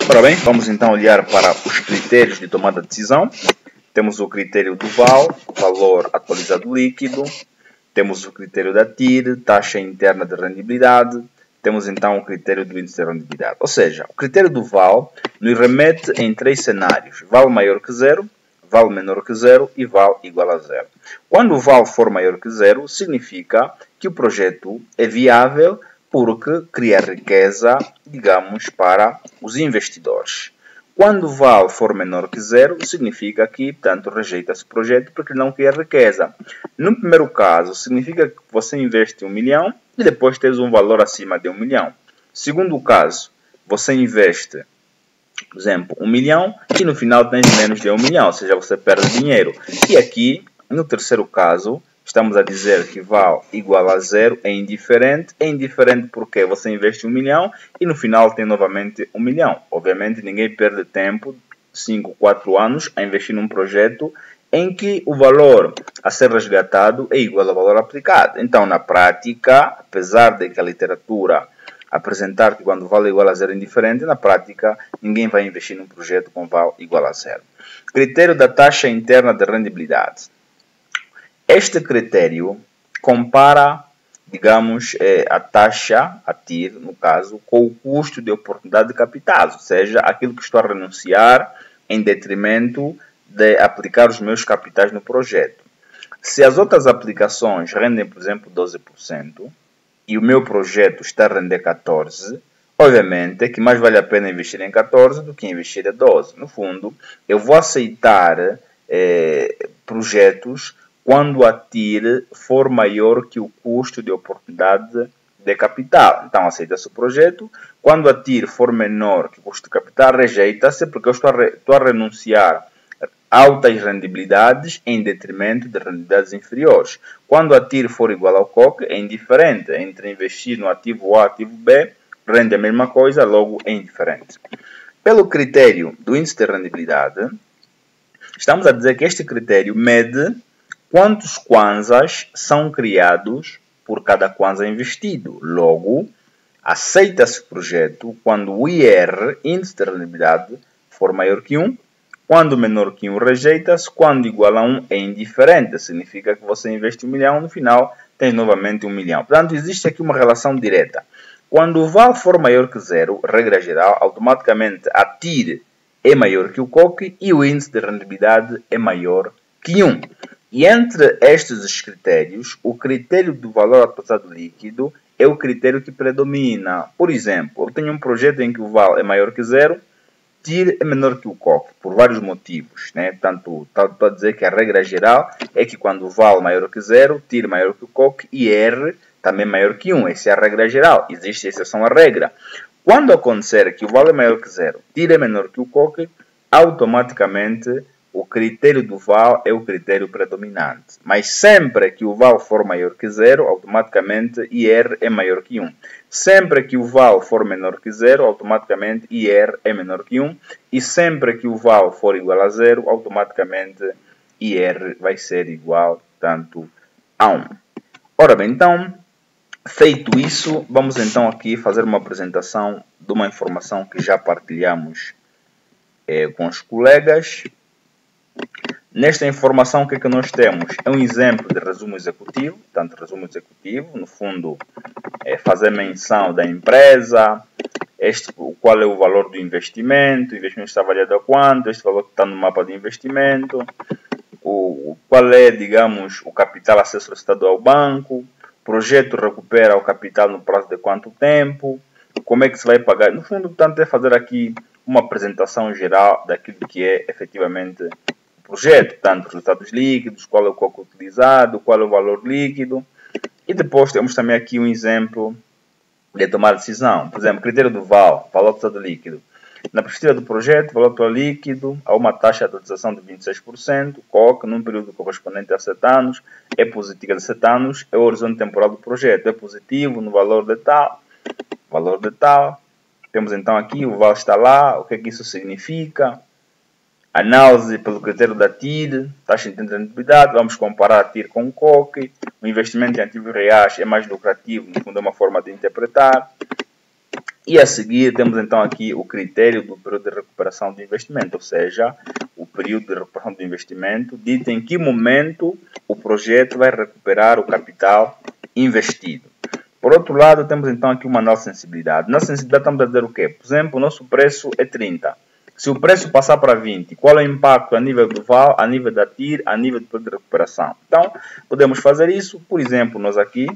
Ora bem, vamos então olhar para os critérios de tomada de decisão. Temos o critério do VAL, valor atualizado líquido. Temos o critério da TIR, taxa interna de rendibilidade. Temos então o critério do índice de rendibilidade. Ou seja, o critério do VAL nos remete em 3 cenários: VAL maior que 0, VAL menor que 0 e VAL igual a 0. Quando o VAL for maior que 0, significa que o projeto é viável porque cria riqueza, digamos, para os investidores. Quando o VAL for menor que 0, significa que, portanto, rejeita-se o projeto porque não cria riqueza. No primeiro caso, significa que você investe 1 milhão e depois tens um valor acima de 1 milhão. Segundo caso, você investe, por exemplo, 1 milhão e no final tens menos de 1 milhão, ou seja, você perde dinheiro. E aqui, no terceiro caso, estamos a dizer que VAL igual a 0 é indiferente. É indiferente porque você investe 1 milhão e no final tem novamente 1 milhão. Obviamente ninguém perde tempo, 5, 4 anos, a investir num projeto em que o valor a ser resgatado é igual ao valor aplicado. Então, na prática, apesar de que a literatura apresentar que quando VAL é igual a 0 é indiferente, na prática ninguém vai investir num projeto com VAL igual a 0. Critério da taxa interna de rendibilidade. Este critério compara, digamos, a taxa, a TIR, no caso, com o custo de oportunidade de capital, ou seja, aquilo que estou a renunciar em detrimento de aplicar os meus capitais no projeto. Se as outras aplicações rendem, por exemplo, 12% e o meu projeto está a render 14%, obviamente que mais vale a pena investir em 14 do que investir em 12. No fundo, eu vou aceitar projetos quando a TIR for maior que o custo de oportunidade de capital. Então, aceita-se o projeto. Quando a TIR for menor que o custo de capital, rejeita-se, porque eu estou a renunciar a altas rendibilidades em detrimento de rendibilidades inferiores. Quando a TIR for igual ao COC, é indiferente. Entre investir no ativo A e ativo B, rende a mesma coisa, logo é indiferente. Pelo critério do índice de rendibilidade, estamos a dizer que este critério mede quantos kwanzas são criados por cada kwanza investido. Logo, aceita-se o projeto quando o IR, índice de rendibilidade, for maior que 1. Quando menor que 1, rejeita-se. Quando igual a 1, é indiferente. Significa que você investe 1 milhão, no final tens novamente 1 milhão. Portanto, existe aqui uma relação direta. Quando o VAL for maior que 0, regra geral, automaticamente a TIR é maior que o COC e o índice de rendibilidade é maior que 1. E entre estes critérios, o critério do valor atualizado líquido é o critério que predomina. Por exemplo, eu tenho um projeto em que o VAL é maior que 0, TIR é menor que o COC, por vários motivos. Portanto, estou a dizer que a regra geral é que quando o VAL é maior que 0, TIR é maior que o COC e R também é maior que 1. Essa é a regra geral. Existe exceção à regra. Quando acontecer que o VAL é maior que 0, TIR é menor que o COC, automaticamente o critério do VAL é o critério predominante. Mas sempre que o VAL for maior que 0, automaticamente IR é maior que 1. Sempre que o VAL for menor que 0, automaticamente IR é menor que 1. E sempre que o VAL for igual a 0, automaticamente IR vai ser igual, tanto a 1. Ora bem, então, feito isso, vamos então aqui fazer uma apresentação de uma informação que já partilhamos com os colegas. Nesta informação, o que é que nós temos? É um exemplo de resumo executivo. Portanto, resumo executivo, no fundo, é fazer menção da empresa, qual é o valor do investimento, o investimento está avaliado a quanto, este valor que está no mapa de investimento, qual é, digamos, o capital a ser solicitado ao banco, o projeto recupera o capital no prazo de quanto tempo, como é que se vai pagar. No fundo, portanto, é fazer aqui uma apresentação geral daquilo que é efetivamente projeto, portanto, resultados líquidos, qual é o COC utilizado, qual é o valor líquido. E depois temos também aqui um exemplo de tomar decisão. Por exemplo, critério do VAL, valor atualizado líquido. Na perspectiva do projeto, valor atualizado líquido, há uma taxa de atualização de 26%, COC, num período correspondente a 7 anos, é positivo de 7 anos, é o horizonte temporal do projeto, é positivo no valor de tal, valor de tal. Temos então aqui, o VAL está lá, o que é que isso significa? Análise pelo critério da TIR, taxa de rentabilidade, vamos comparar a TIR com o COC, o investimento em ativos reais é mais lucrativo, no fundo é uma forma de interpretar. E a seguir temos então aqui o critério do período de recuperação do investimento, ou seja, o período de recuperação do investimento dita em que momento o projeto vai recuperar o capital investido. Por outro lado, temos então aqui uma análise de sensibilidade. Na sensibilidade estamos a dizer o quê? Por exemplo, o nosso preço é 30. Se o preço passar para 20, qual é o impacto a nível do VAL, a nível da TIR, a nível do período de recuperação? Então, podemos fazer isso. Por exemplo, nós aqui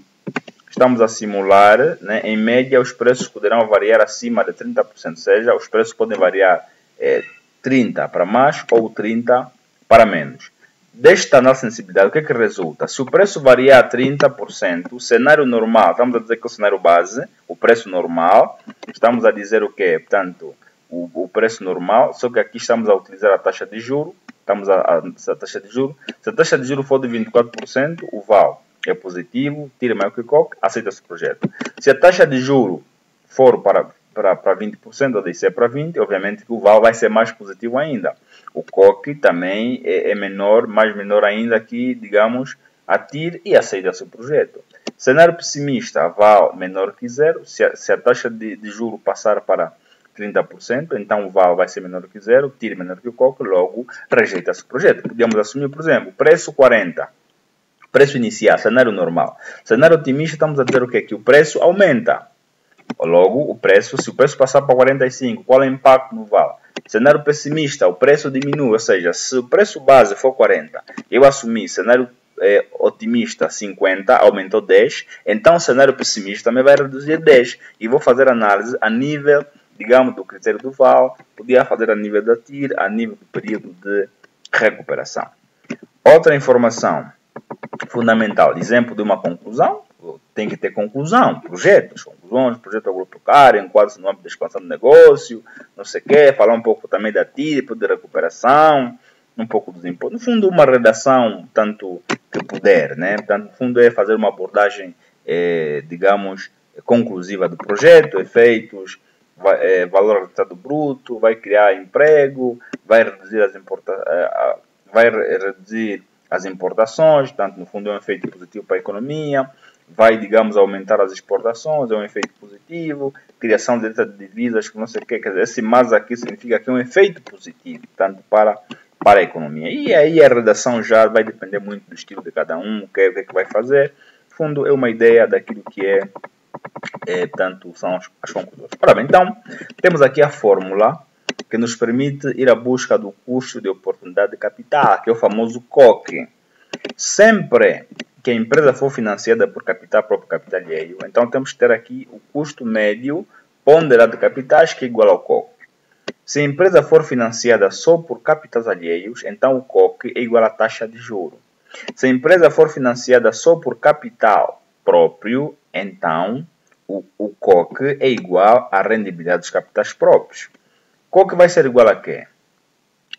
estamos a simular, né, em média, os preços poderão variar acima de 30%, ou seja, os preços podem variar 30 para mais ou 30 para menos. Desta análise de sensibilidade, o que é que resulta? Se o preço variar 30%, o cenário normal, estamos a dizer que é o cenário base, o preço normal, estamos a dizer o quê? Portanto, o preço normal, só que aqui estamos a utilizar a taxa de juros, a taxa de juros. Se a taxa de juros for de 24%, o VAL é positivo, tira maior que o COC, aceita-se o projeto. Se a taxa de juros for para 20%, ou de para 20%, obviamente que o VAL vai ser mais positivo ainda. O COC também é menor, mais menor ainda que, digamos, a TIR e aceita-se o projeto. Cenário pessimista, VAL menor que zero. Se a taxa de juros passar para 30%, então o VAL vai ser menor que zero, TIR menor que o COC, logo rejeita-se o projeto. Podemos assumir, por exemplo, preço 40. Preço inicial, cenário normal. Cenário otimista, estamos a dizer o quê? Que o preço aumenta. Logo, se o preço passar para 45, qual é o impacto no VAL? Cenário pessimista, o preço diminui, ou seja, se o preço base for 40, eu assumi cenário otimista 50, aumentou 10, então o cenário pessimista também vai reduzir 10. E vou fazer análise a nível, digamos, do critério do VAL, podia fazer a nível da TIR, a nível do período de recuperação. Outra informação fundamental, exemplo de uma conclusão, tem que ter conclusão, conclusões, projeto agropecuário, enquadra-se no âmbito da expansão do negócio, não sei o quê, falar um pouco também da TIR, de recuperação, um pouco dos impostos. No fundo, uma redação tanto que puder, né? Portanto, no fundo, é fazer uma abordagem, digamos, conclusiva do projeto, efeitos, valor acrescentado bruto, vai criar emprego, vai reduzir as importações, portanto, no fundo, é um efeito positivo para a economia. Vai, digamos, aumentar as exportações, é um efeito positivo, criação direta de divisas, não sei o que, quer dizer, esse mais aqui significa que é um efeito positivo, tanto para a economia. E aí a redação já vai depender muito do estilo de cada um, o que é que vai fazer. No fundo, é uma ideia daquilo que portanto, são as conclusões. Ora bem, então, temos aqui a fórmula que nos permite ir à busca do custo de oportunidade de capital, que é o famoso COC. Sempre que a empresa for financiada por capital próprio, capital alheio, então temos que ter aqui o custo médio ponderado de capitais, que é igual ao COC. Se a empresa for financiada só por capitais alheios, então o COC é igual à taxa de juros. Se a empresa for financiada só por capital próprio, então o COC é igual à rendibilidade dos capitais próprios. COC vai ser igual a quê?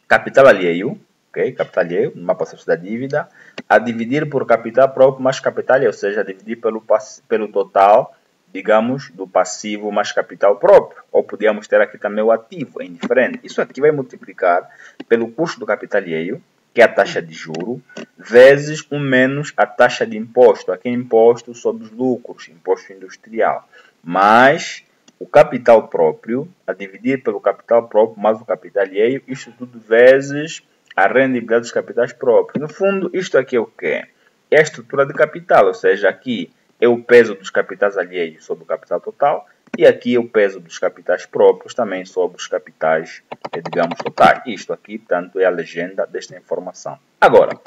Capital alheio, ok? Capital alheio, no mapa da dívida, a dividir por capital próprio mais capital alheio, ou seja, a dividir pelo total, digamos, do passivo mais capital próprio. Ou podíamos ter aqui também o ativo, é indiferente. Isso aqui vai multiplicar pelo custo do capital alheio, que é a taxa de juro, vezes 1 menos a taxa de imposto. Aqui é imposto sobre os lucros, imposto industrial, mais o capital próprio, a dividir pelo capital próprio mais o capital alheio, isto tudo vezes a rendibilidade dos capitais próprios. No fundo, isto aqui é o quê? É a estrutura de capital, ou seja, aqui é o peso dos capitais alheios sobre o capital total, e aqui é o peso dos capitais próprios também sobre os capitais, digamos, totais. Isto aqui, portanto, é a legenda desta informação. Agora,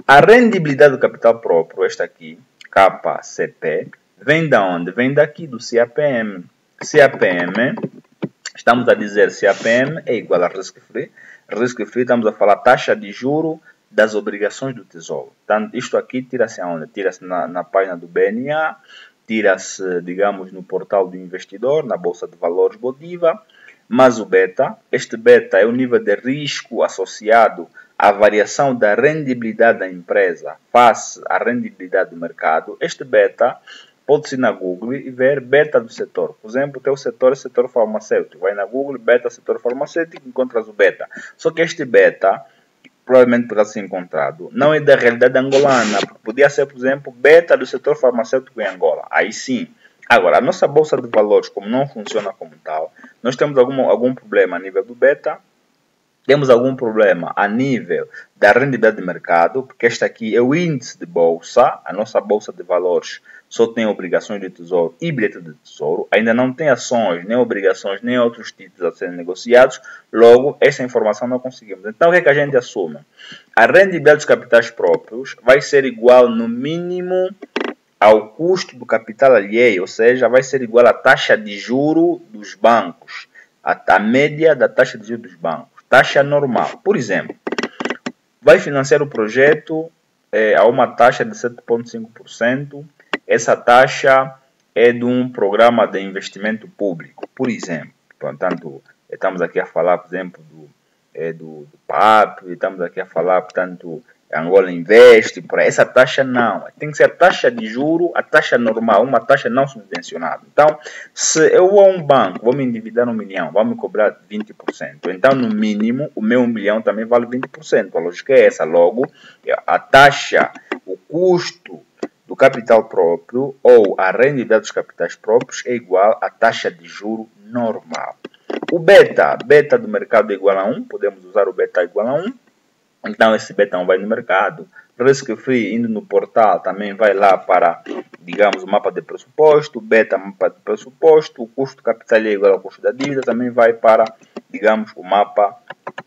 a rendibilidade do capital próprio, esta aqui, KCP, vem de onde? Vem daqui, do CAPM. CAPM, estamos a dizer CAPM é igual a risco free. Risco free, estamos a falar taxa de juro das obrigações do Tesouro. Portanto, isto aqui tira-se aonde? Tira-se na página do BNA, tira-se, digamos, no portal do investidor, na Bolsa de Valores Bodiva, mas o beta, este beta é o nível de risco associado à variação da rendibilidade da empresa face à rendibilidade do mercado. Este beta pode-se ir na Google e ver beta do setor. Por exemplo, o teu setor é o setor farmacêutico. Vai na Google, beta setor farmacêutico, encontras o beta. Só que este beta provavelmente poderá ser encontrado, não é da realidade angolana, porque podia ser, por exemplo, beta do setor farmacêutico em Angola. Aí sim, Agora, a nossa bolsa de valores, como não funciona como tal, nós temos algum problema a nível do beta, temos algum problema a nível da rendibilidade de mercado, porque este aqui é o índice de bolsa, a nossa bolsa de valores só tem obrigações de tesouro e bilhete de tesouro, ainda não tem ações, nem obrigações, nem outros títulos a serem negociados, logo, essa informação não conseguimos. Então, o que é que a gente assume? A rendibilidade dos capitais próprios vai ser igual, no mínimo, ao custo do capital alheio, ou seja, vai ser igual à taxa de juro dos bancos, a média da taxa de juros dos bancos, taxa normal. Por exemplo, vai financiar o projeto a uma taxa de 7,5%, essa taxa é de um programa de investimento público, por exemplo. Portanto, estamos aqui a falar, por exemplo, do PAP, estamos aqui a falar, portanto, Angola Investe, por aí. Essa taxa não, tem que ser a taxa de juro, a taxa normal, uma taxa não subvencionada. Então, se eu vou a um banco, vou me endividar 1 milhão, vão me cobrar 20%. Então, no mínimo, o meu 1 milhão também vale 20%. A lógica é essa. Logo, a taxa, o custo do capital próprio ou a rendibilidade dos capitais próprios é igual à taxa de juro normal. O beta do mercado é igual a 1, podemos usar o beta igual a 1. Então, esse beta vai no mercado. Risk Free, indo no portal, também vai lá para, digamos, o mapa de pressuposto. Beta, mapa de pressuposto. O custo do capital é igual ao custo da dívida. Também vai para, digamos, o mapa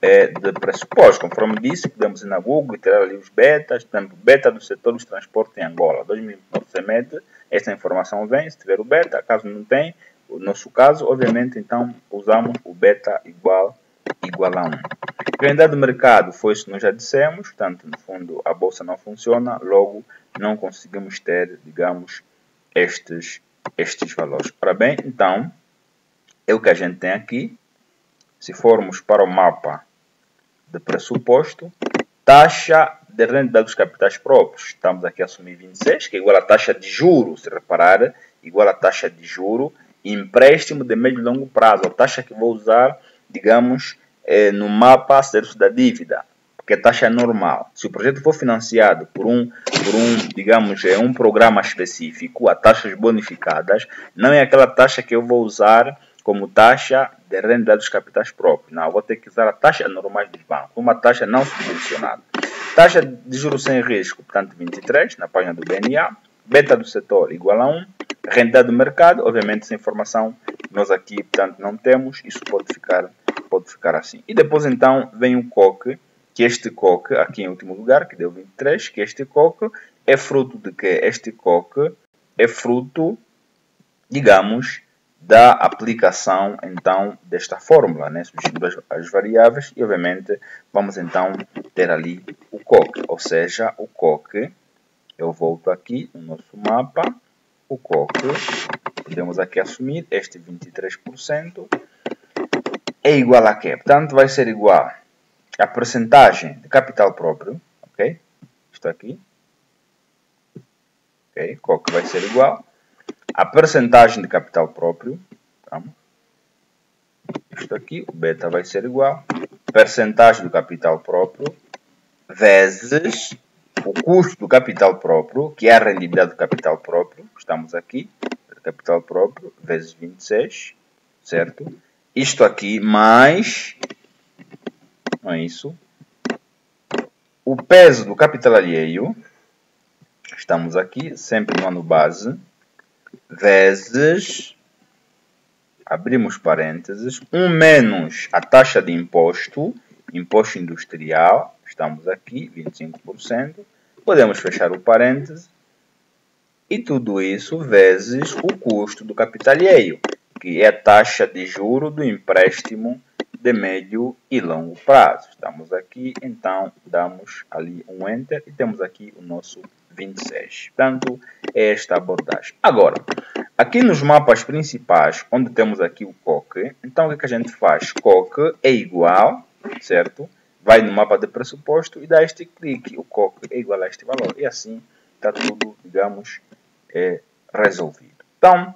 de pressuposto. Conforme disse, podemos ir na Google e tirar ali os betas. Portanto, beta do setor dos transportes em Angola. 2009 você mete, essa informação vem, se tiver o beta. Caso não tem, no nosso caso, obviamente, então, usamos o beta igual a 1. Rendibilidade do mercado foi isso que nós já dissemos, portanto, no fundo, a bolsa não funciona, logo não conseguimos ter, digamos, estes valores. Ora bem, então, é o que a gente tem aqui. Se formos para o mapa de pressuposto, taxa de rendibilidade dos capitais próprios, estamos aqui a assumir 26, que é igual à taxa de juro, se reparar, igual à taxa de juro, empréstimo de médio e longo prazo, a taxa que vou usar, digamos, no mapa certo da dívida, porque é taxa normal. Se o projeto for financiado por digamos, um programa específico, a taxas bonificadas, não é aquela taxa que eu vou usar como taxa de rendibilidade dos capitais próprios. Não, eu vou ter que usar a taxa normal dos bancos, uma taxa não subvencionada. Taxa de juros sem risco, portanto, 23, na página do BNA. Beta do setor igual a 1. Rendibilidade do mercado, obviamente, essa informação nós aqui, portanto, não temos. Isso pode ficar assim. E depois, então, vem o COC, que este COC, aqui em último lugar, que deu 23, que este COC é fruto de quê? Este COC é fruto, digamos, da aplicação, então, desta fórmula, né? Substituindo as variáveis, e, obviamente, vamos, então, ter ali o COC, ou seja, o COC, eu volto aqui no nosso mapa, o COC, podemos aqui assumir este 23%, é igual a quê? Portanto, vai ser igual a percentagem de capital próprio, ok? Isto aqui, ok? COC vai ser igual a percentagem de capital próprio, tá? Isto aqui, o beta vai ser igual a percentagem do capital próprio vezes o custo do capital próprio, que é a rendibilidade do capital próprio, estamos aqui, capital próprio, vezes 26, certo? Isto aqui mais, não é isso? O peso do capital alheio, estamos aqui, sempre no ano base, vezes, abrimos parênteses, 1 menos a taxa de imposto, imposto industrial, estamos aqui, 25%, podemos fechar o parêntese, e tudo isso vezes o custo do capital alheio, que é a taxa de juro do empréstimo de médio e longo prazo. Estamos aqui, então damos ali um Enter e temos aqui o nosso 26. Portanto, é esta abordagem. Agora, aqui nos mapas principais, onde temos aqui o COC, então o que a gente faz? COC é igual, certo? Vai no mapa de pressuposto e dá este clique. O COC é igual a este valor. E assim está tudo, digamos, resolvido. Então,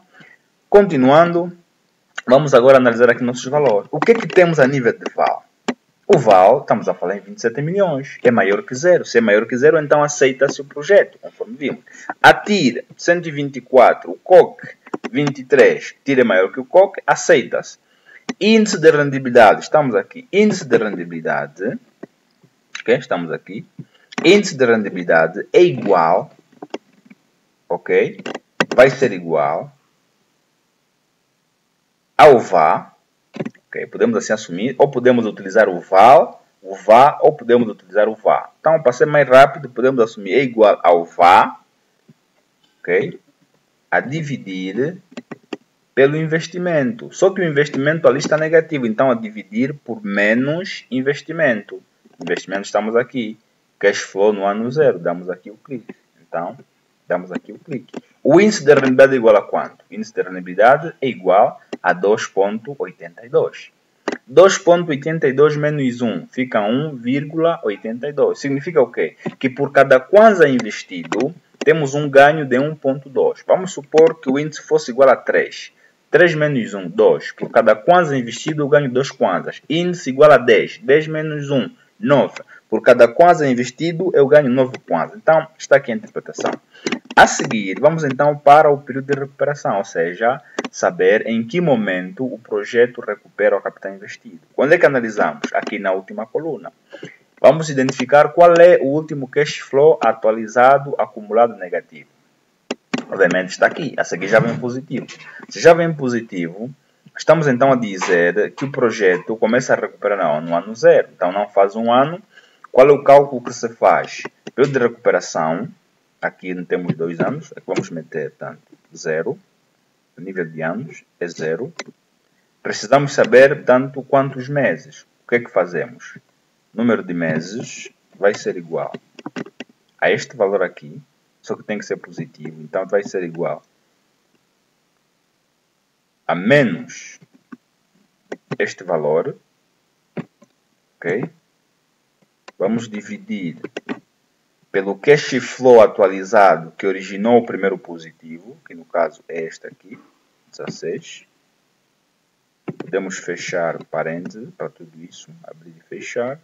continuando, vamos agora analisar aqui nossos valores. O que é que temos a nível de VAL? O VAL, estamos a falar em 27 milhões, é maior que zero. Se é maior que zero, então aceita-se o projeto, conforme vimos. A TIR, 124, o COC, 23, TIR é maior que o COC, aceita-se. Índice de rendibilidade, estamos aqui. Índice de rendibilidade, ok? Estamos aqui. Índice de rendibilidade é igual, ok? Vai ser igual ao VA, ok? Podemos assim assumir, ou podemos utilizar o VAL, o VA, ou podemos utilizar o VA. Então, para ser mais rápido, podemos assumir é igual ao VA, ok? A dividir pelo investimento. Só que o investimento ali está negativo, então a dividir por menos investimento. Investimento estamos aqui. Cash flow no ano 0, damos aqui o clique. Então, damos aqui o clique. O índice de rentabilidade é igual a quanto? O índice de rentabilidade é igual a 2,82. 2,82 menos 1 fica 1,82. Significa o quê? Que por cada kwanza investido, temos um ganho de 1,2. Vamos supor que o índice fosse igual a 3. 3 menos 1, 2. Por cada kwanza investido, eu ganho 2 kwanzas. Índice igual a 10. 10 menos 1, 9. Por cada kwanza investido, eu ganho 9 kwanzas. Então, está aqui a interpretação. A seguir, vamos então para o período de recuperação, ou seja, saber em que momento o projeto recupera o capital investido. Quando é que analisamos? Aqui na última coluna. Vamos identificar qual é o último cash flow atualizado, acumulado negativo. Obviamente está aqui. A seguir já vem positivo. Se já vem positivo, estamos então a dizer que o projeto começa a recuperar no ano 0. Então não faz um ano. Qual é o cálculo que se faz? Período de recuperação. Aqui não temos 2 anos. Aqui vamos meter, portanto, 0. O nível de anos é 0. Precisamos saber, portanto, quantos meses. O que é que fazemos? Número de meses vai ser igual a este valor aqui. Só que tem que ser positivo. Então, vai ser igual a menos este valor. Ok? Vamos dividir pelo cash flow atualizado que originou o primeiro positivo, que no caso é este aqui, 16. Podemos fechar parênteses para tudo isso, abrir e fechar.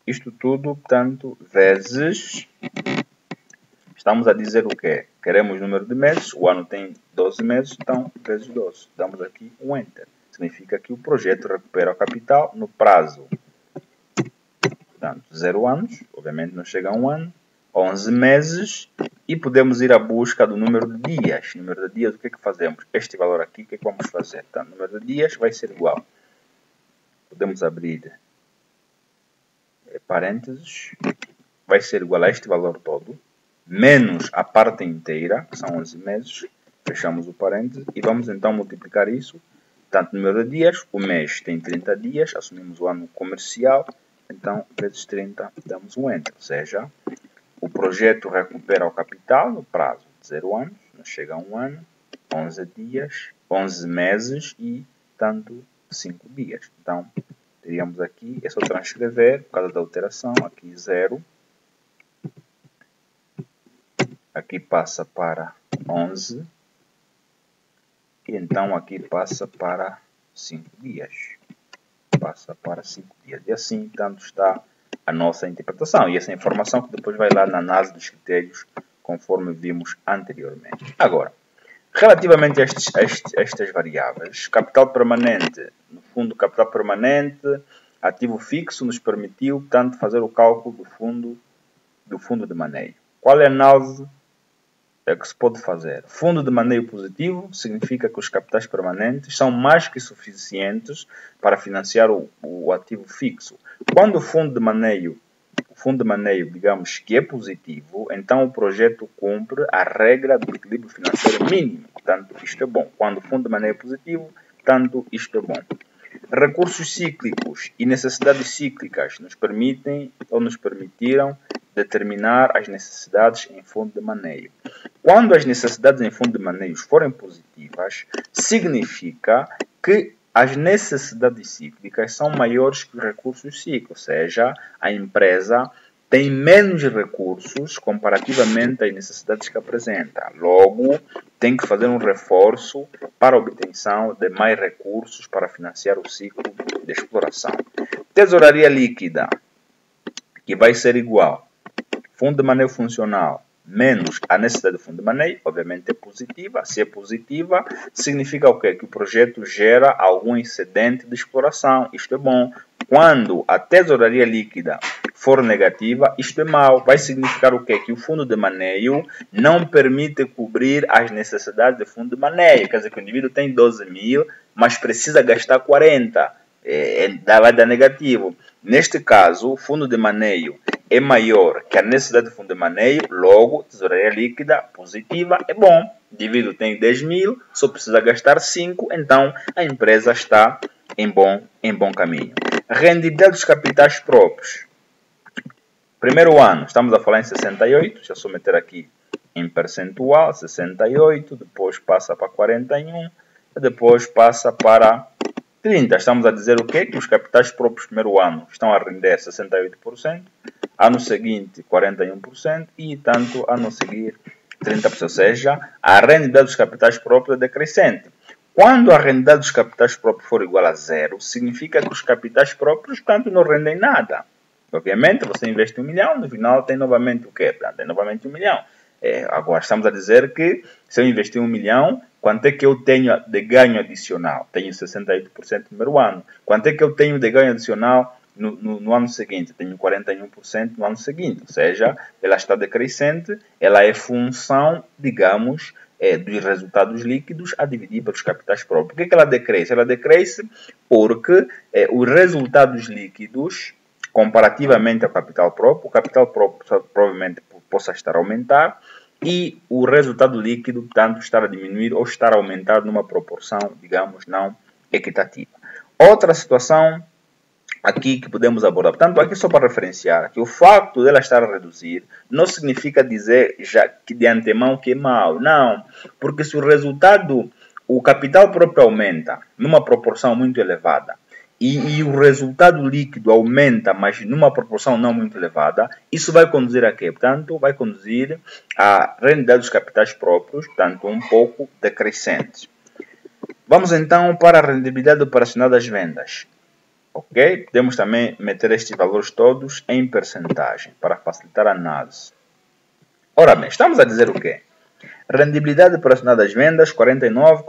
Isto tudo, portanto, vezes, estamos a dizer o quê? Queremos o número de meses, o ano tem 12 meses, então, vezes 12. Damos aqui um Enter. Significa que o projeto recupera o capital no prazo. Portanto, 0 anos, obviamente não chega a 1 ano, 11 meses, e podemos ir à busca do número de dias. Número de dias, o que é que fazemos? Este valor aqui, o que é que vamos fazer? Então, o número de dias vai ser igual. Podemos abrir parênteses, vai ser igual a este valor todo, menos a parte inteira, que são 11 meses, fechamos o parênteses, e vamos então multiplicar isso. Portanto, número de dias, o mês tem 30 dias, assumimos o ano comercial, então, vezes 30, damos um Enter. Ou seja, o projeto recupera o capital no prazo de 0 anos, não chega a 1 ano, 11 dias, 11 meses e, tanto, 5 dias. Então, teríamos aqui, é só transcrever, por causa da alteração, aqui 0. Aqui passa para 11. E então aqui passa para 5 dias. Passa para 5 dias. E assim, tanto está a nossa interpretação. E essa informação que depois vai lá na análise dos critérios, conforme vimos anteriormente. Agora, relativamente a estas variáveis, capital permanente, no fundo, capital permanente, ativo fixo, nos permitiu, portanto, fazer o cálculo do fundo de maneio. Qual é a análise que se pode fazer? Fundo de maneio positivo significa que os capitais permanentes são mais que suficientes para financiar o ativo fixo. Quando o fundo de maneio, digamos que é positivo, então o projeto cumpre a regra do equilíbrio financeiro mínimo. Portanto, isto é bom. Quando o fundo de maneio é positivo, tanto isto é bom. Recursos cíclicos e necessidades cíclicas nos permitem ou nos permitiram determinar as necessidades em fundo de maneio. Quando as necessidades em fundo de maneio forem positivas, significa que as necessidades cíclicas são maiores que os recursos cíclicos, ou seja, a empresa tem menos recursos comparativamente às necessidades que apresenta. Logo, tem que fazer um reforço para a obtenção de mais recursos para financiar o ciclo de exploração. Tesouraria líquida, que vai ser igual. Fundo de maneio funcional menos a necessidade de fundo de maneio, obviamente é positiva. Se é positiva, significa o quê? Que o projeto gera algum excedente de exploração. Isto é bom. Quando a tesouraria líquida for negativa, isto é mau. Vai significar o quê? Que o fundo de maneio não permite cobrir as necessidades de fundo de maneio. Quer dizer que o indivíduo tem 12 mil, mas precisa gastar 40. Vai dar negativo. Neste caso, o fundo de maneio é maior que a necessidade de fundo de maneio, logo, tesouraria líquida positiva é bom. O indivíduo tem 10 mil, só precisa gastar 5, então a empresa está em bom caminho. Rendibilidade dos capitais próprios. Primeiro ano, estamos a falar em 68, deixa eu só meter aqui em percentual, 68, depois passa para 41, e depois passa para 30. Estamos a dizer o quê? Que os capitais próprios primeiro ano estão a render 68%, ano seguinte 41% e tanto ano seguinte 30%. Ou seja, a rendibilidade dos capitais próprios é decrescente. Quando a rendibilidade dos capitais próprios for igual a zero, significa que os capitais próprios tanto não rendem nada. Obviamente, você investe 1 milhão, no final tem novamente o quê? Tem novamente 1 milhão. Agora, estamos a dizer que se eu investir 1 milhão, quanto é que eu tenho de ganho adicional? Tenho 68% no primeiro ano. Quanto é que eu tenho de ganho adicional no ano seguinte? Tenho 41% no ano seguinte. Ou seja, ela está decrescente, ela é função, digamos, dos resultados líquidos a dividir pelos capitais próprios. Por que ela decresce? Ela decresce porque os resultados líquidos, comparativamente ao capital próprio, o capital próprio provavelmente possa estar a aumentar e o resultado líquido tanto estar a diminuir ou estar a aumentar numa proporção, digamos, não equitativa. Outra situação aqui que podemos abordar, portanto, aqui só para referenciar que o facto dela estar a reduzir não significa dizer já que de antemão que é mau, não, porque se o resultado, o capital próprio aumenta numa proporção muito elevada e o resultado líquido aumenta, mas numa proporção não muito elevada, isso vai conduzir a quê? Portanto, vai conduzir a rendibilidade dos capitais próprios, portanto, um pouco decrescente. Vamos então para a rendibilidade operacional das vendas. Ok? Podemos também meter estes valores todos em percentagem para facilitar a análise. Ora bem, estamos a dizer o quê? Rendibilidade operacional das vendas 49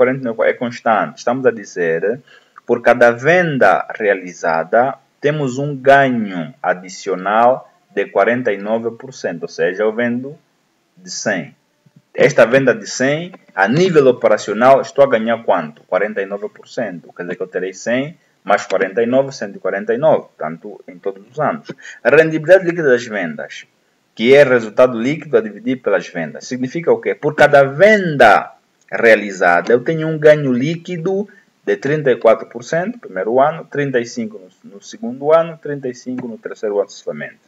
é constante. Estamos a dizer por cada venda realizada temos um ganho adicional de 49%, ou seja, eu vendo de 100. Esta venda de 100, a nível operacional, estou a ganhar quanto? 49%. Quer dizer que eu terei 100 mais 49, 149, portanto, em todos os anos. A rendibilidade líquida das vendas, que é resultado líquido a dividir pelas vendas, significa o quê? Por cada venda realizada, eu tenho um ganho líquido de 34% no primeiro ano, 35% no segundo ano, 35% no terceiro ano, sucessivamente.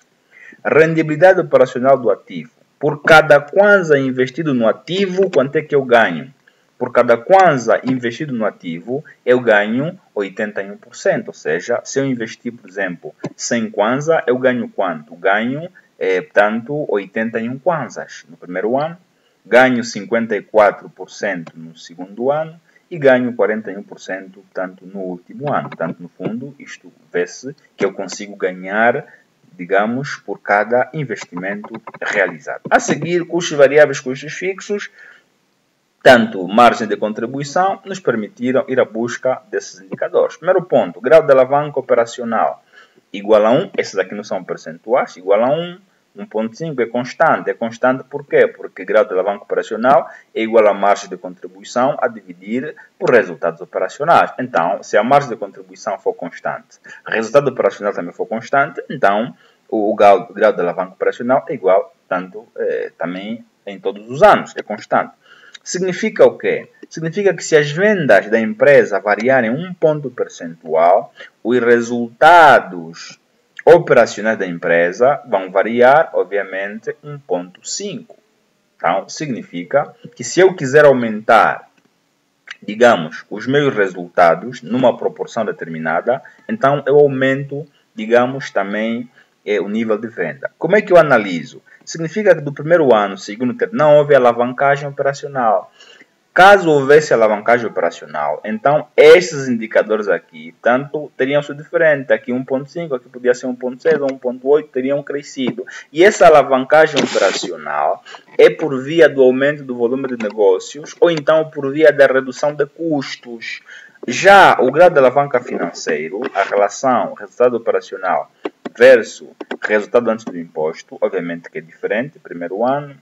A rendibilidade operacional do ativo. Por cada kwanza investido no ativo, quanto é que eu ganho? Por cada kwanza investido no ativo, eu ganho 81%. Ou seja, se eu investir, por exemplo, 100 kwanza, eu ganho quanto? Ganho, portanto, 81 kwanzas no primeiro ano, ganho 54% no segundo ano e ganho 41%, portanto, no último ano. Portanto, no fundo, isto vê-se que eu consigo ganhar, digamos, por cada investimento realizado. A seguir, custos variáveis, custos fixos, tanto margem de contribuição, nos permitiram ir à busca desses indicadores. Primeiro ponto, grau de alavanca operacional igual a 1, esses aqui não são percentuais, igual a 1, 1.5 é constante. É constante por quê? Porque grau de alavanca operacional é igual a margem de contribuição a dividir por resultados operacionais. Então, se a margem de contribuição for constante, o resultado operacional também for constante, então o grau de alavanca operacional é igual, tanto também em todos os anos, é constante. Significa o quê? Significa que se as vendas da empresa variarem um ponto percentual, os resultados operacionais da empresa vão variar, obviamente, 1,5. Então, significa que se eu quiser aumentar, digamos, os meus resultados numa proporção determinada, então eu aumento, digamos, também o nível de venda. Como é que eu analiso? Significa que do primeiro ano, segundo, não houve alavancagem operacional. Caso houvesse alavancagem operacional, então estes indicadores aqui, tanto teriam sido diferentes. Aqui 1.5, aqui podia ser 1.6 ou 1.8, teriam crescido. E essa alavancagem operacional é por via do aumento do volume de negócios ou então por via da redução de custos. Já o grau de alavanca financeiro, a relação resultado operacional versus resultado antes do imposto, obviamente que é diferente, primeiro ano,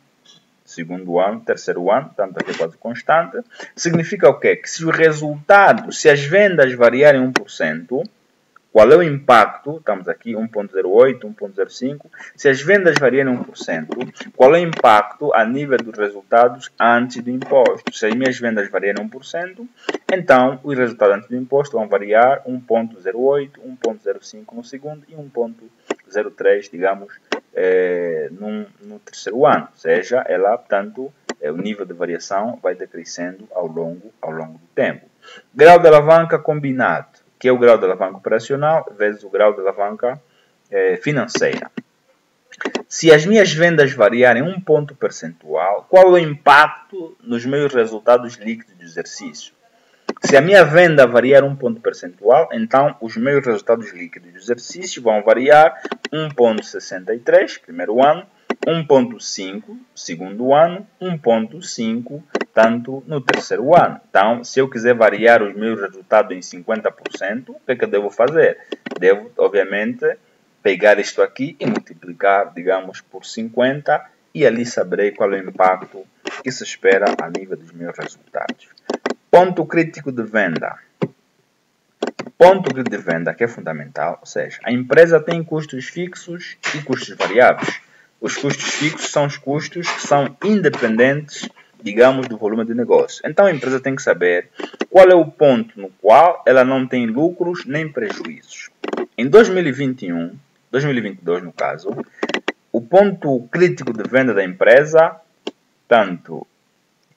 segundo ano, terceiro ano, tanto aqui é quase constante. Significa o quê? Que se o resultado, se as vendas variarem 1%, qual é o impacto? Estamos aqui 1.08, 1.05. Se as vendas variarem 1%, qual é o impacto a nível dos resultados antes do imposto? Se as minhas vendas variarem 1%, então os resultados antes do imposto vão variar 1.08, 1.05 no segundo e 1.03, digamos, no terceiro ano. Ou seja, ela, portanto, o nível de variação vai decrescendo ao longo do tempo. Grau de alavanca combinado, que é o grau de alavanca operacional vezes o grau de alavanca financeira. Se as minhas vendas variarem 1 ponto percentual, qual é o impacto nos meus resultados líquidos do exercício? Se a minha venda variar 1 ponto percentual, então os meus resultados líquidos do exercício vão variar 1.63, primeiro ano, 1.5, segundo ano, 1.5, tanto no terceiro ano. Então, se eu quiser variar os meus resultados em 50%, o que é que eu devo fazer? Devo, obviamente, pegar isto aqui e multiplicar, digamos, por 50 e ali saberei qual é o impacto que se espera a nível dos meus resultados. Ponto crítico de venda. Ponto crítico de venda que é fundamental, ou seja, a empresa tem custos fixos e custos variáveis. Os custos fixos são os custos que são independentes, digamos, do volume de negócio. Então a empresa tem que saber qual é o ponto no qual ela não tem lucros nem prejuízos. Em 2021, 2022 no caso, o ponto crítico de venda da empresa, tanto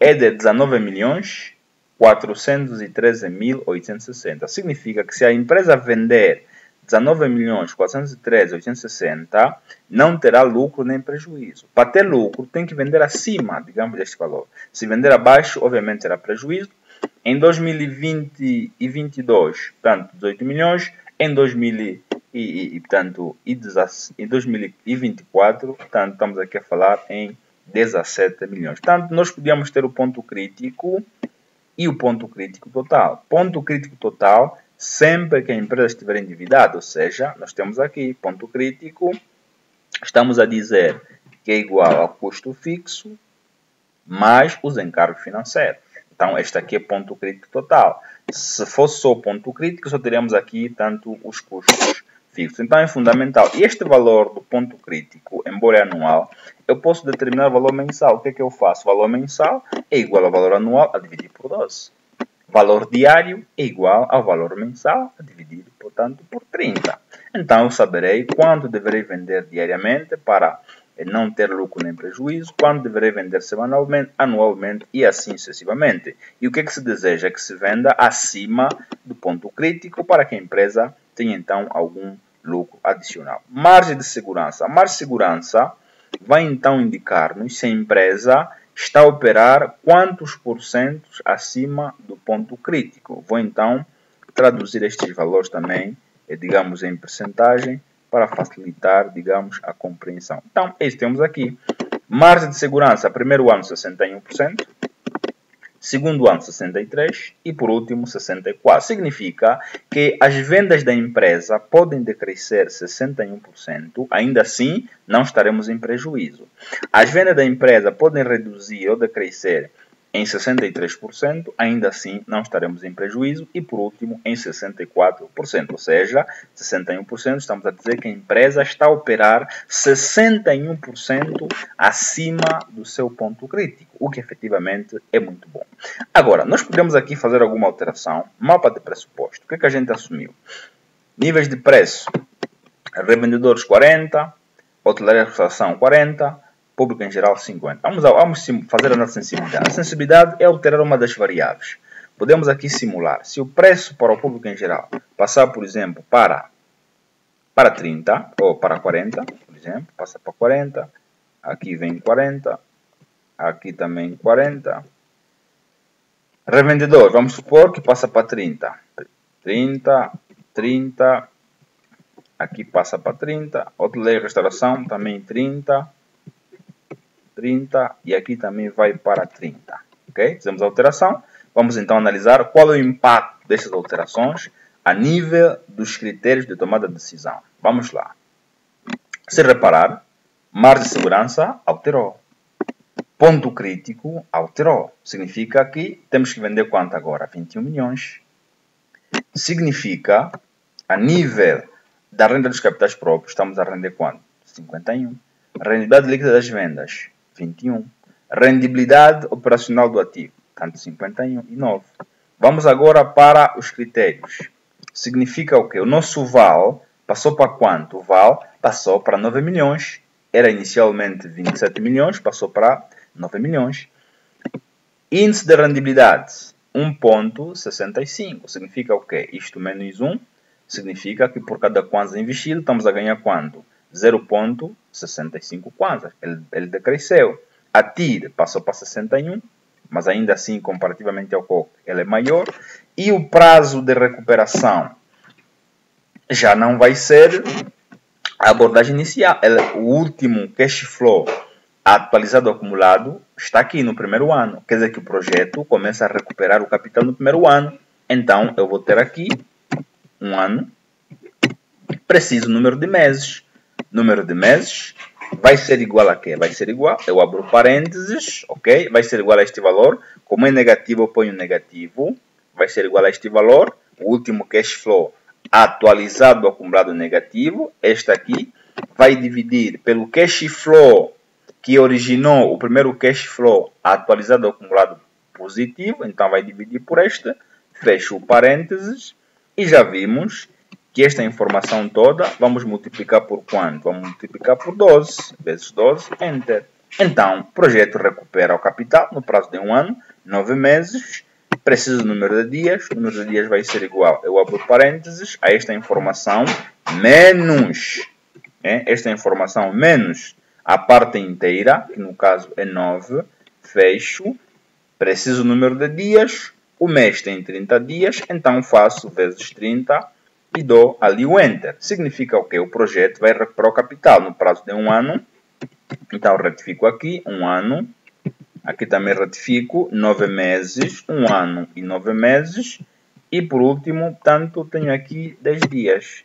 é de 19 milhões 413.860. Significa que se a empresa vender 19.413.860, não terá lucro nem prejuízo. Para ter lucro, tem que vender acima, digamos, deste valor. Se vender abaixo, obviamente terá prejuízo. Em 2020 e 2022, portanto, 18 milhões. Em 2024, portanto, estamos aqui a falar em 17 milhões. Portanto, nós podíamos ter o ponto crítico e o ponto crítico total. Ponto crítico total sempre que a empresa estiver endividada, ou seja, nós temos aqui ponto crítico, estamos a dizer que é igual ao custo fixo mais os encargos financeiros. Então, este aqui é ponto crítico total. Se fosse só ponto crítico, só teríamos aqui tanto os custos fixos. Então, é fundamental. E este valor do ponto crítico, embora é anual, eu posso determinar o valor mensal. O que é que eu faço? O valor mensal é igual ao valor anual a dividir por 12. Valor diário é igual ao valor mensal dividido, portanto, por 30. Então, eu saberei quanto deverei vender diariamente para não ter lucro nem prejuízo, quanto deverei vender semanalmente, anualmente e assim sucessivamente. E o que é que se deseja? Que se venda acima do ponto crítico para que a empresa tenha, então, algum lucro adicional. Margem de segurança. A margem de segurança vai, então, indicar-nos se a empresa está a operar quantos porcentos acima do ponto crítico. Vou então traduzir estes valores também, digamos, em percentagem para facilitar, digamos, a compreensão. Então, temos aqui margem de segurança, primeiro ano 61%, segundo ano 63% e por último 64%. Significa que as vendas da empresa podem decrescer 61%, ainda assim não estaremos em prejuízo. As vendas da empresa podem reduzir ou decrescer em 63%, ainda assim não estaremos em prejuízo. E por último em 64%, ou seja, 61%, estamos a dizer que a empresa está a operar 61% acima do seu ponto crítico, o que efetivamente é muito bom. Agora, nós podemos aqui fazer alguma alteração. Mapa de pressuposto. O que é que a gente assumiu? Níveis de preço. Revendedores 40, hotelaria e restauração 40, público em geral 50. Vamos fazer a nossa sensibilidade. A sensibilidade é alterar uma das variáveis. Podemos aqui simular. Se o preço para o público em geral passar, por exemplo, para 30 ou para 40, por exemplo, passa para 40, aqui vem 40, aqui também 40, Revendedor, vamos supor que passa para 30. 30, 30. Aqui passa para 30. Hotelaria e restauração também 30. 30. E aqui também vai para 30. Ok? Fizemos a alteração. Vamos então analisar qual é o impacto destas alterações a nível dos critérios de tomada de decisão. Vamos lá. Se reparar, margem de segurança alterou. Ponto crítico alterou. Significa que temos que vender quanto agora? 21 milhões. Significa, a nível da renda dos capitais próprios, estamos a render quanto? 51. Rendibilidade líquida das vendas, 21. Rendibilidade operacional do ativo, tanto 51 e 9. Vamos agora para os critérios. Significa o quê? O nosso VAL passou para quanto? O VAL passou para 9 milhões. Era inicialmente 27 milhões, passou para 9 milhões. Índice de rendibilidade, 1,65. Significa o quê? Isto menos 1 significa que por cada kwanza investido estamos a ganhar quanto? 0,65 kwanzas. Ele decresceu. A TIR passou para 61, mas ainda assim, comparativamente ao COC, ele é maior. E o prazo de recuperação já não vai ser a abordagem inicial. O último cash flow atualizado acumulado está aqui no primeiro ano. Quer dizer que o projeto começa a recuperar o capital no primeiro ano. Então, eu vou ter aqui um ano. Preciso número de meses. Número de meses vai ser igual a quê? Vai ser igual, eu abro parênteses, ok? Vai ser igual a este valor. Como é negativo, eu ponho negativo. Vai ser igual a este valor. O último cash flow atualizado acumulado negativo. Este aqui vai dividir pelo cash flow que originou o primeiro cash flow atualizado acumulado positivo. Então, vai dividir por este. Fecho o parênteses. E já vimos que esta informação toda vamos multiplicar por quanto? Vamos multiplicar por 12. Vezes 12, Enter. Então, o projeto recupera o capital no prazo de um ano, 9 meses. Preciso do número de dias. O número de dias vai ser igual, eu abro parênteses, a esta informação menos. Esta informação menos a parte inteira, que no caso é 9. Fecho. Preciso do número de dias. O mês tem 30 dias, então faço vezes 30 e dou ali o Enter. Significa o quê? O projeto vai recuperar o capital no prazo de um ano. Então, retifico aqui, um ano. Aqui também retifico, 9 meses, um ano e 9 meses. E por último, portanto, tenho aqui 10 dias.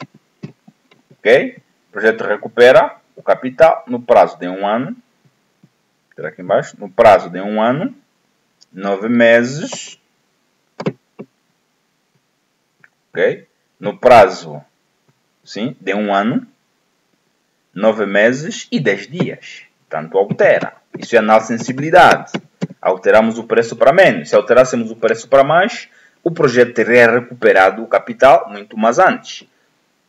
Ok? O projeto recupera o capital no prazo de um ano. Será aqui embaixo? No prazo de um ano, 9 meses. Ok? No prazo, sim, de um ano, 9 meses e 10 dias. Portanto, altera. Isso é análise de sensibilidade. Alteramos o preço para menos. Se alterássemos o preço para mais, o projeto teria recuperado o capital muito mais antes.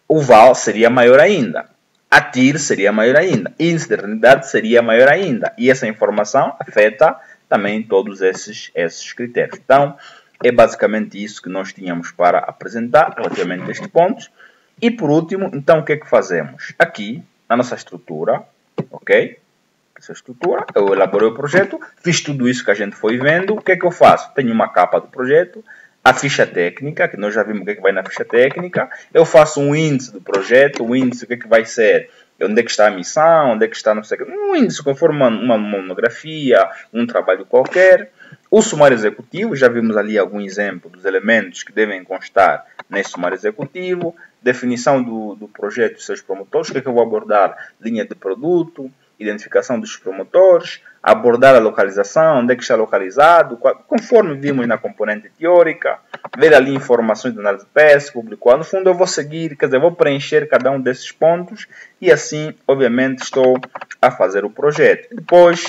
O VAL seria maior ainda. A TIR seria maior ainda. Índice de rendibilidade seria maior ainda. E essa informação afeta também todos esses critérios. Então, é basicamente isso que nós tínhamos para apresentar relativamente a este ponto. E por último, então, o que é que fazemos? Aqui, na nossa estrutura, ok? Essa estrutura, eu elaborei o projeto, fiz tudo isso que a gente foi vendo. O que é que eu faço? Tenho uma capa do projeto, a ficha técnica, que nós já vimos o que é que vai na ficha técnica. Eu faço um índice do projeto, o índice, o que é que vai ser, onde é que está a missão, onde é que está, não sei o que. Um índice conforme uma monografia, um trabalho qualquer. O sumário executivo, já vimos ali algum exemplo dos elementos que devem constar nesse sumário executivo. Definição do projeto e seus promotores, o que é que eu vou abordar? Linha de produto, identificação dos promotores, abordar a localização, onde é que está localizado, conforme vimos na componente teórica, ver ali informações de análise de preço, publicou. No fundo eu vou seguir, quer dizer, vou preencher cada um desses pontos e assim, obviamente, estou a fazer o projeto. Depois,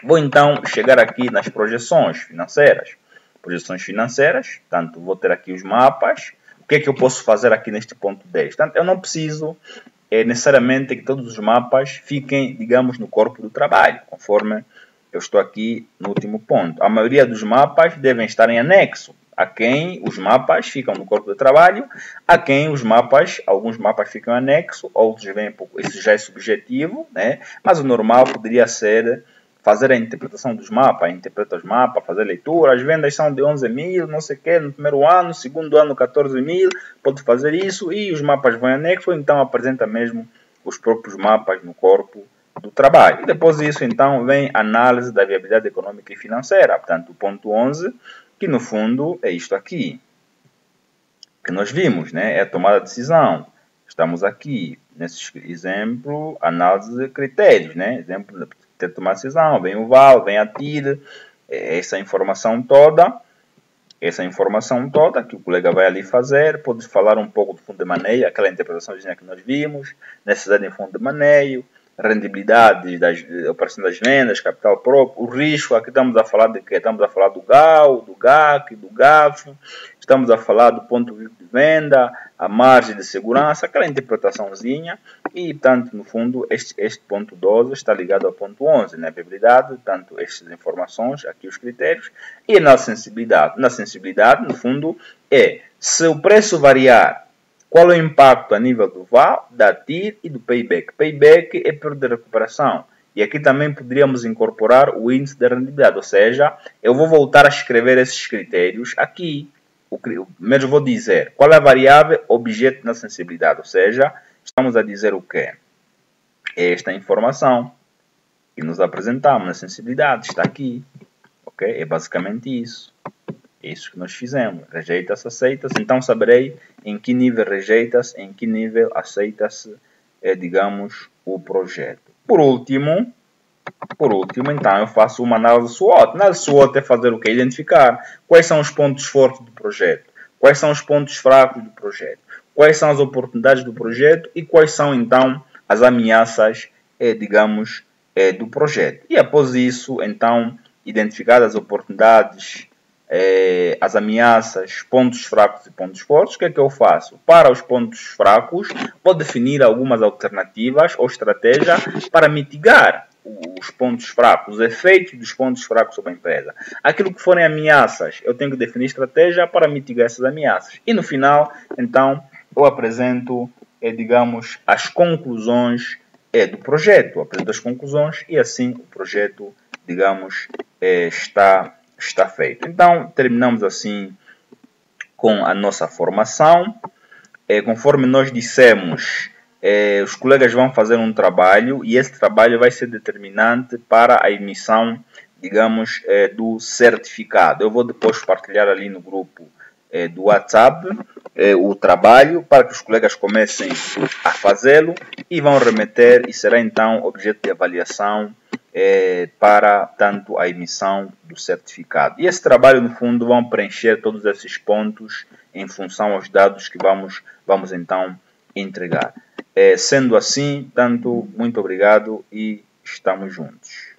vou então chegar aqui nas projeções financeiras. Projeções financeiras, portanto, vou ter aqui os mapas. O que é que eu posso fazer aqui neste ponto 10? Portanto, eu não preciso necessariamente que todos os mapas fiquem, digamos, no corpo do trabalho, conforme eu estou aqui no último ponto. A maioria dos mapas devem estar em anexo. A quem os mapas ficam no corpo do trabalho, a quem os mapas, alguns mapas ficam em anexo, outros vêm, isso já é subjetivo, né? Mas o normal poderia ser fazer a interpretação dos mapas, interpreta os mapas, fazer leitura, as vendas são de 11 mil, não sei o que, no primeiro ano, no segundo ano 14 mil, pode fazer isso, e os mapas vão em anexo, então apresenta mesmo os próprios mapas no corpo do trabalho. E depois disso, então, vem a análise da viabilidade econômica e financeira, portanto, o ponto 11, que no fundo é isto aqui, que nós vimos, né? É a tomada de decisão. Estamos aqui, nesse exemplo, análise de critérios, né? Exemplo de tomar decisão, vem o VAL, vem a TIR, essa informação toda que o colega vai ali fazer, pode falar um pouco do fundo de maneio, aquela interpretação que nós vimos, necessidade de fundo de maneio, rendibilidade das operações das vendas, capital próprio, o risco, aqui estamos a falar de quê? Estamos a falar do GAU, do GAC, do GAF, estamos a falar do ponto de venda, a margem de segurança, aquela interpretaçãozinha, e, portanto, no fundo, este ponto 12 está ligado ao ponto 11, né? Viabilidade, portanto, estas informações, aqui os critérios, e na sensibilidade. Na sensibilidade, no fundo, é se o preço variar, qual é o impacto a nível do VAL, da TIR e do payback? Payback é período de recuperação. E aqui também poderíamos incorporar o índice de rendibilidade, ou seja, eu vou voltar a escrever esses critérios aqui. Primeiro vou dizer qual é a variável objeto na sensibilidade, ou seja, estamos a dizer o quê? Esta informação que nos apresentamos na sensibilidade está aqui. Okay? É basicamente isso. É isso que nós fizemos. Rejeita-se, aceita-se. Então saberei em que nível rejeita-se, em que nível aceita-se, digamos, o projeto. Por último, então eu faço uma análise SWOT. Análise SWOT é fazer o quê? Identificar quais são os pontos fortes do projeto, quais são os pontos fracos do projeto, quais são as oportunidades do projeto e quais são então as ameaças, digamos, do projeto. E após isso, então, identificadas as oportunidades, as ameaças, pontos fracos e pontos fortes, o que é que eu faço? Para os pontos fracos, vou definir algumas alternativas ou estratégias para mitigar os pontos fracos, os efeitos dos pontos fracos sobre a empresa. Aquilo que forem ameaças, eu tenho que definir estratégia para mitigar essas ameaças. E no final, então, eu apresento, digamos, as conclusões do projeto. Eu apresento as conclusões e assim o projeto, digamos, está feito. Então, terminamos assim com a nossa formação. Conforme nós dissemos, os colegas vão fazer um trabalho e esse trabalho vai ser determinante para a emissão, digamos, do certificado. Eu vou depois partilhar ali no grupo do WhatsApp o trabalho para que os colegas comecem a fazê-lo e vão remeter e será então objeto de avaliação para tanto a emissão do certificado. E esse trabalho, no fundo, vão preencher todos esses pontos em função aos dados que vamos então entregar. Sendo assim, tanto, muito obrigado e estamos juntos.